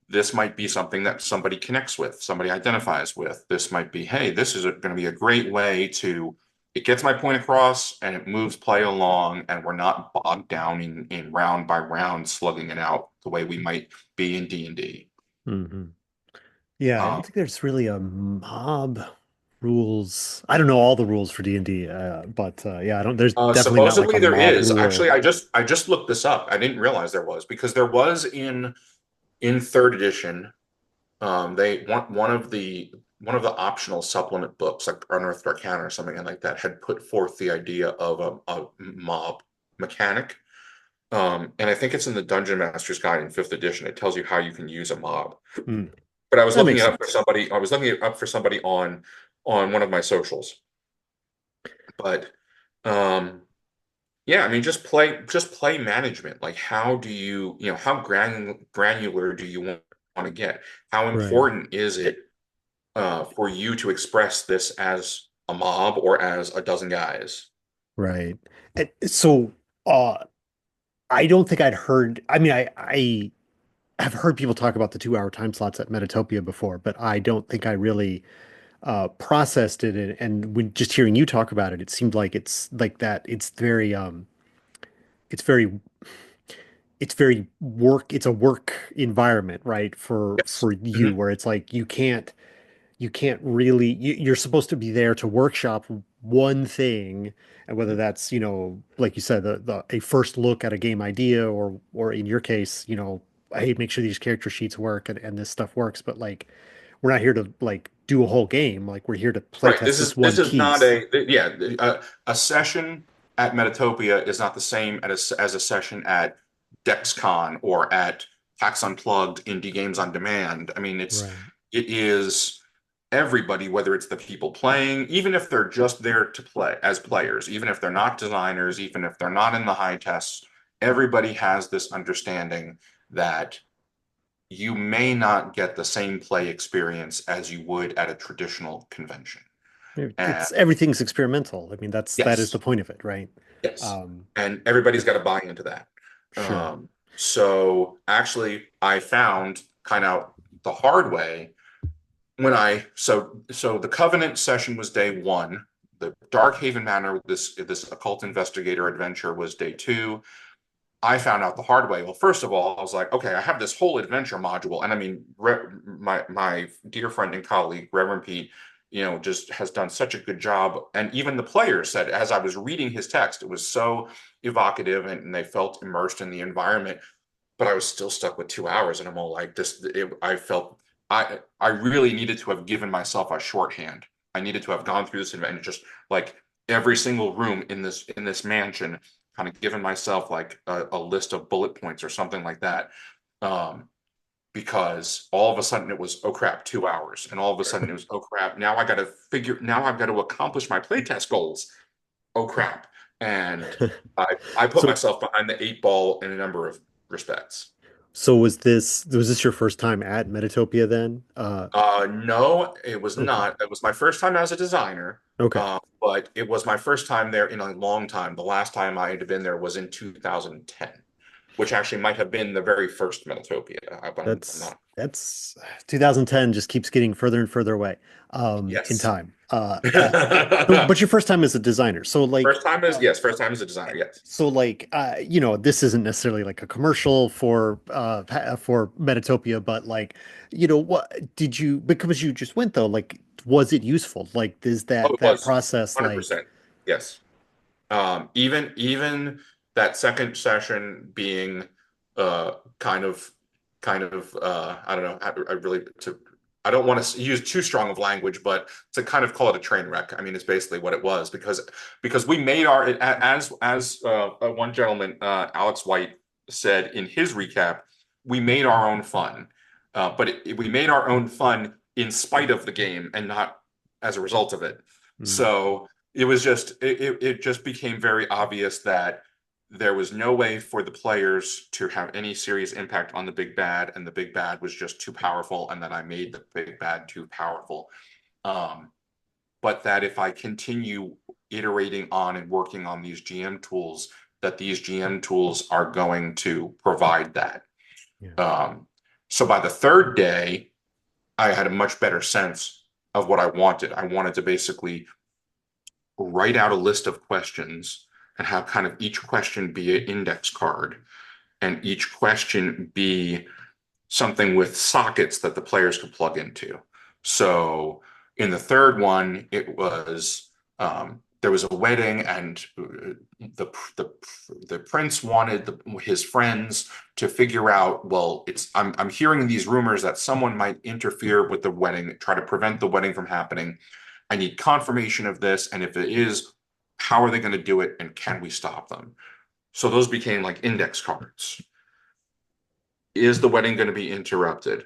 This might be something that somebody connects with, somebody identifies with. This might be, hey, this is going to be a great way to, it gets my point across and it moves play along, and we're not bogged down in round by round slugging it out the way we might be in D&D. Hmm. Yeah, I don't Um, think there's really a mob rules. I don't know all the rules for D&D, but yeah, I don't. There's definitely not like a Supposedly there mob is. rule. Actually, I just looked this up. I didn't realize there was because there was in third edition. They one of the optional supplement books, like Unearthed Arcana or something like that, had put forth the idea of a mob mechanic. And I think it's in the Dungeon Master's Guide in fifth edition. It tells you how you can use a mob. Hmm. But I was That looking makes it up for sense. somebody. I was looking it up for somebody on one of my socials. But um, yeah, I mean, just play management. Like, how do how granular do you want to get? How Right, important is it for you to express this as a mob or as a dozen guys? right. And so, uh, I don't think I'd heard. I mean, I have heard people talk about the 2 hour time slots at Metatopia before, but I don't think I really processed it. And when just hearing you talk about it, it seemed like it's like that. It's very it's very work. It's a work environment, right? Yes. For you, Mhm. where it's like you can't really you're supposed to be there to workshop one thing, and whether that's, like you said, the a first look at a game idea, or in your case, hey, make sure these character sheets work, and this stuff works. But like, we're not here to like do a whole game. Like, we're here to play Right. test This this is this one is not piece. a session at Metatopia is not the same as a session at DexCon or at PAX Unplugged Indie Games on Demand. I mean, Right. it is everybody, whether it's the people playing, even if they're just there to play as players, even if they're not designers, even if they're not in the high tests, everybody has this understanding that you may not get the same play experience as you would at a traditional convention. And It's everything's experimental. I mean, that is the yes, point of it, right? yes. Um, And everybody's got to buy into that. sure. So actually, I found kind of the hard way so the Covenant session was day one. The Darkhaven Manor, this occult investigator adventure was day two. I found out the hard way. Well, first of all, I was like, okay, I have this whole adventure module, and I mean, my dear friend and colleague, Reverend Pete, just has done such a good job. And even the players said, as I was reading his text, it was so evocative, and they felt immersed in the environment. But I was still stuck with 2 hours, and I'm all like, I felt I really needed to have given myself a shorthand. I needed to have gone through this event and just like every single room in this mansion kind of given myself like a list of bullet points or something like that. Um, because all of a sudden it was, oh crap, 2 hours. And all of a sudden it was, oh crap, now I've got to accomplish my playtest goals. Oh crap. And I put So, myself behind the eight ball in a number of respects. so was this your first time at Metatopia then? No, it was Okay. not. It was my first time as a designer, Okay. but it was my first time there in a long time. The last time I had been there was in 2010, which actually might have been the very first Metatopia, but I'm not. That's 2010 just keeps getting further and further away in Yes. time. But your first time as a designer. First time as a designer, yes. This isn't necessarily like a commercial for Metatopia, but like, what did you, because you just went though, like, was it useful? Like, is Oh, that it that was process like, 100%. Yes. Even that second session being uh kind of I don't know, I don't want to use too strong of language, but to kind of call it a train wreck. I mean, it's basically what it was because we made our as one gentleman, Alex White, said in his recap, we made our own fun, but we made our own fun in spite of the game and not as a result of it. mm, So it just became very obvious that there was no way for the players to have any serious impact on the big bad, and the big bad was just too powerful, and that I made the big bad too powerful. Um, but that if I continue iterating on and working on these GM tools, that these GM tools are going to provide that. yeah. Um, So by the third day, I had a much better sense of what I wanted. I wanted to basically write out a list of questions and have kind of each question be an index card and each question be something with sockets that the players could plug into. So in the third one, it was there was a wedding, and the prince wanted his friends to figure out. Well, I'm hearing these rumors that someone might interfere with the wedding, try to prevent the wedding from happening. I need confirmation of this, and if it is, how are they going to do it, and can we stop them? So those became like index cards. Is the wedding going to be interrupted?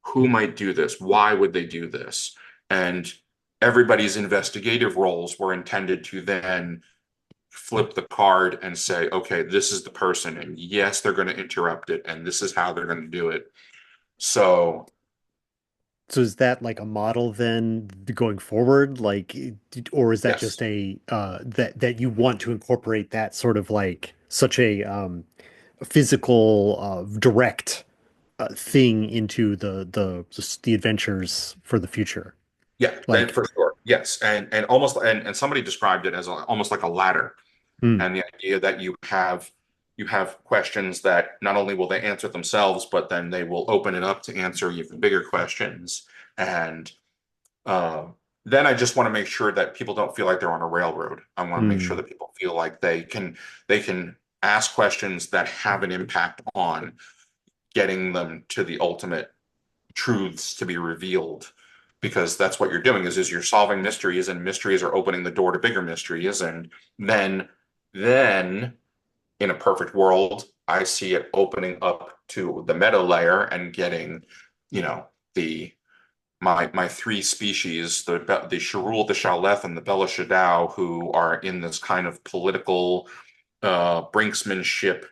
Who might do this? Why would they do this? And everybody's investigative roles were intended to then flip the card and say, okay, this is the person, and yes, they're going to interrupt it, and this is how they're going to do it. So, So is that like a model then going forward? Like, or is that just yes, a that you want to incorporate that sort of like such a physical direct thing into the adventures for the future? yeah, then Like, for sure, yes, and almost and somebody described it as almost like a ladder, hmm, and the idea that you have questions that not only will they answer themselves, but then they will open it up to answer even bigger questions. And uh, then I just want to make sure that people don't feel like they're on a railroad. I want to make sure hmm, that people feel like they can ask questions that have an impact on getting them to the ultimate truths to be revealed, because that's what you're doing is you're solving mysteries, and mysteries are opening the door to bigger mysteries. And then in a perfect world, I see it opening up to the meta layer and getting, you know, the my three species, the Shirul, the Shaleth, and the Bela Shadao, who are in this kind of political brinksmanship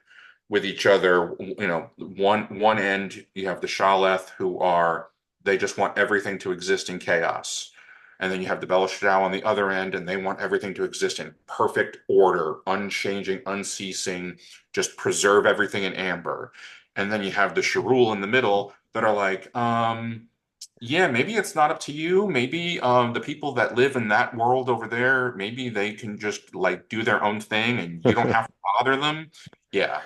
with each other. One end you have the Shaleth, who are they just want everything to exist in chaos. And then you have the Bela Shadao on the other end, and they want everything to exist in perfect order, unchanging, unceasing, just preserve everything in amber. And then you have the Shirul in the middle that are like, yeah, maybe it's not up to you. Maybe the people that live in that world over there, maybe they can just like do their own thing and you don't have to bother them. Yeah.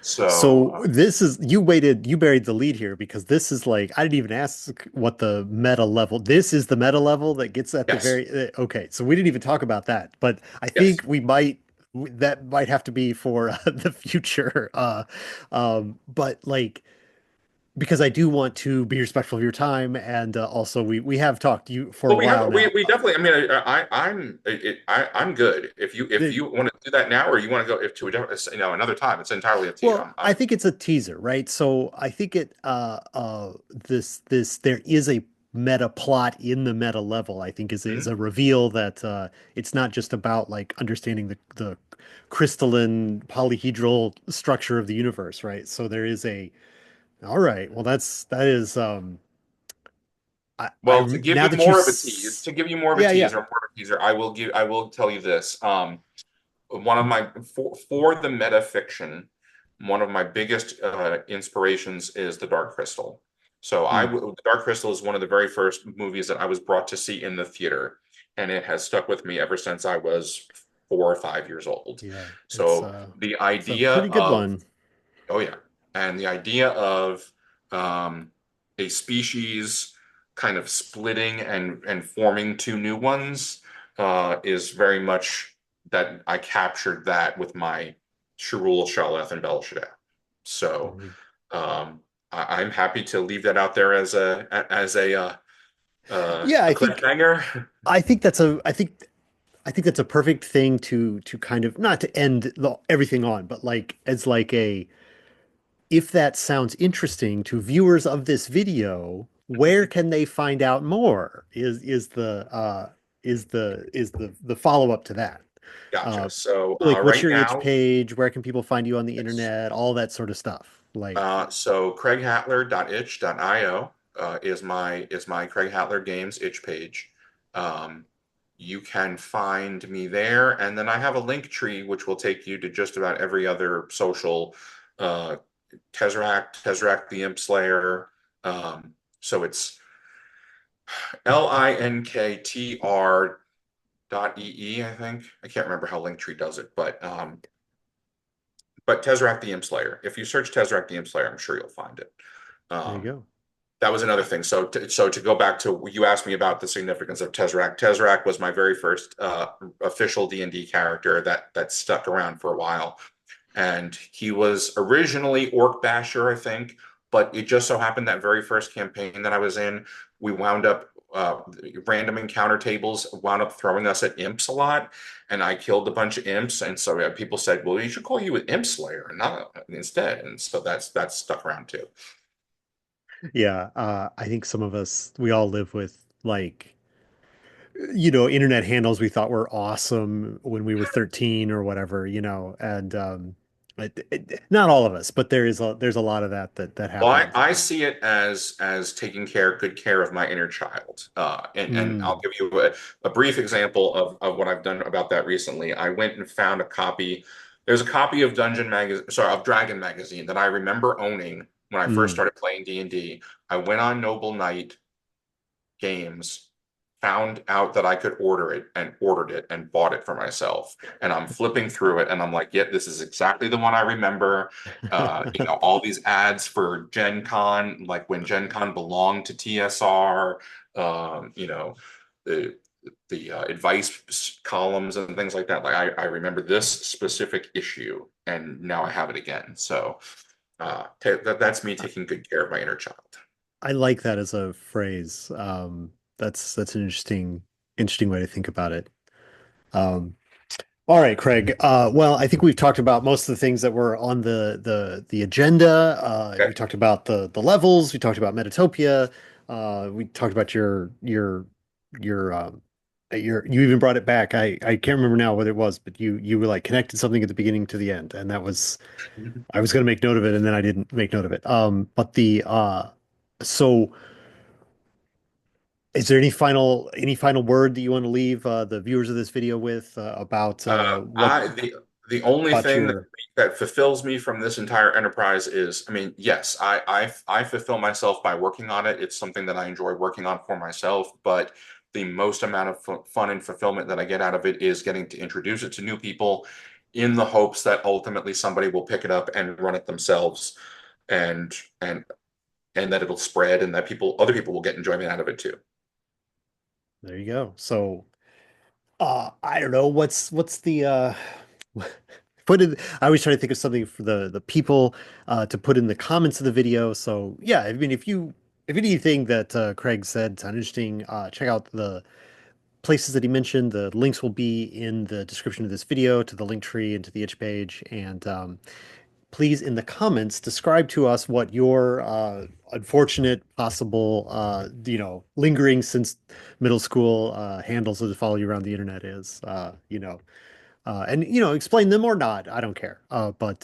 So, So this is you buried the lead here because this is like I didn't even ask what the meta level. This is the meta level that gets at the yes. very okay. So we didn't even talk about that, but I Yes. think that might have to be for the future. But like because I do want to be respectful of your time and also we have talked you for a Well, we have while we now. we definitely. I mean, I'm good. If you want to do that now, or you want to go if to a different, another time, it's entirely up to you. Well, I think it's a teaser, right? So I think there is a meta plot in the meta level, I think is Mhm. a reveal that it's not just about like understanding the crystalline polyhedral structure of the universe, right? So there is a all right, well that is Well, to give now you that you more of a tease, to give you more of a yeah, yeah. teaser, I will tell you this. One of my for the meta fiction, one of my biggest inspirations is the Dark Crystal. So Hmm. the Dark Crystal is one of the very first movies that I was brought to see in the theater, and it has stuck with me ever since I was 4 or 5 years old. Yeah, So the it's a idea pretty good of one. Oh yeah. And the idea of a species kind of splitting and forming two new ones is very much that I captured that with my Shirul, Shaleth, and Belshadab. So Mhm. I'm happy to leave that out there Yeah, a cliffhanger. I think that's a I think that's a perfect thing to kind of not to end everything on, but like as like a if that sounds interesting to viewers of this video, where can they find out more? Is the follow-up to that. Gotcha. Uh, So like what's right your itch now, page? Where can people find you on the yes. internet? All that sort of stuff. Like, So craighatler.itch.io is my Craig Hatler Games itch page. Um, you can find me there, and then I have a link tree which will take you to just about every other social uh, Tezrak the Imp Slayer. So it's linktr dot ee, I think. I can't remember how Linktree does it, but Tezrak the Imp Slayer. If you search Tezrak the Imp Slayer, I'm sure you'll find it. There you Um, go. that was another thing. So to go back to you asked me about the significance of Tezrak. Tezrak was my very first official D&D character that stuck around for a while, and he was originally Orc Basher, I think, but it just so happened that very first campaign that I was in, we wound up random encounter tables wound up throwing us at imps a lot, and I killed a bunch of imps, and so people said, "Well, you should call you an Imp Slayer, and not instead," and so that's stuck around too. Yeah, I think some of us we all live with like internet handles we thought were awesome when we were 13 or whatever, and not all of us, but there's a lot of that Well, happens. I see it as taking good care of my inner child. And I'll Mm, give you a brief example of what I've done about that recently. I went and found a copy. There's a copy of Dragon Magazine that I remember owning when I first mm. started playing D&D. I went on Noble Knight Games, found out that I could order it and ordered it and bought it for myself. And I'm flipping through it and I'm like, yeah, this is exactly the one I remember. All these ads for Gen Con, like when Gen Con belonged to TSR, the advice columns and things like that. Like I remember this specific issue and now I have it again. So that's me taking good care of my inner child. I like that as a phrase. That's an interesting way to think about it. Um, All right, Craig. Well, I think we've talked about most of the things that were on the agenda. We Okay. talked about the levels. We talked about Metatopia. We talked about your you even brought it back. I can't remember now what it was, but you were like connected something at the beginning to the end, and that was I was going to make note of it, and then I didn't make note of it. But the so. Is there any final word that you want to leave the viewers of this video with about what The only about thing your that fulfills me from this entire enterprise is, I mean, yes, I fulfill myself by working on it. It's something that I enjoy working on for myself, but the most amount of fun and fulfillment that I get out of it is getting to introduce it to new people in the hopes that ultimately somebody will pick it up and run it themselves and and and that it'll spread and that other people will get enjoyment out of it too. There you go. So, I don't know what's the put in. I always try to think of something for the people to put in the comments of the video. So yeah, I mean, if anything that Craig said sounded interesting, check out the places that he mentioned. The links will be in the description of this video to the link tree and to the itch page. And please, in the comments, describe to us what your unfortunate, possible, lingering since middle school handles that follow you around the internet is. And explain them or not. I don't care. But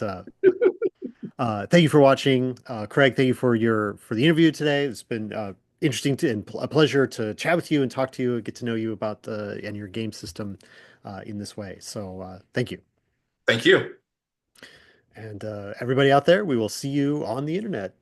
thank you for watching, Craig. Thank you for the interview today. It's been interesting and a pleasure to chat with you and talk to you and get to know you about the and your game system in this way. So thank you. Thank you. And everybody out there, we will see you on the internet.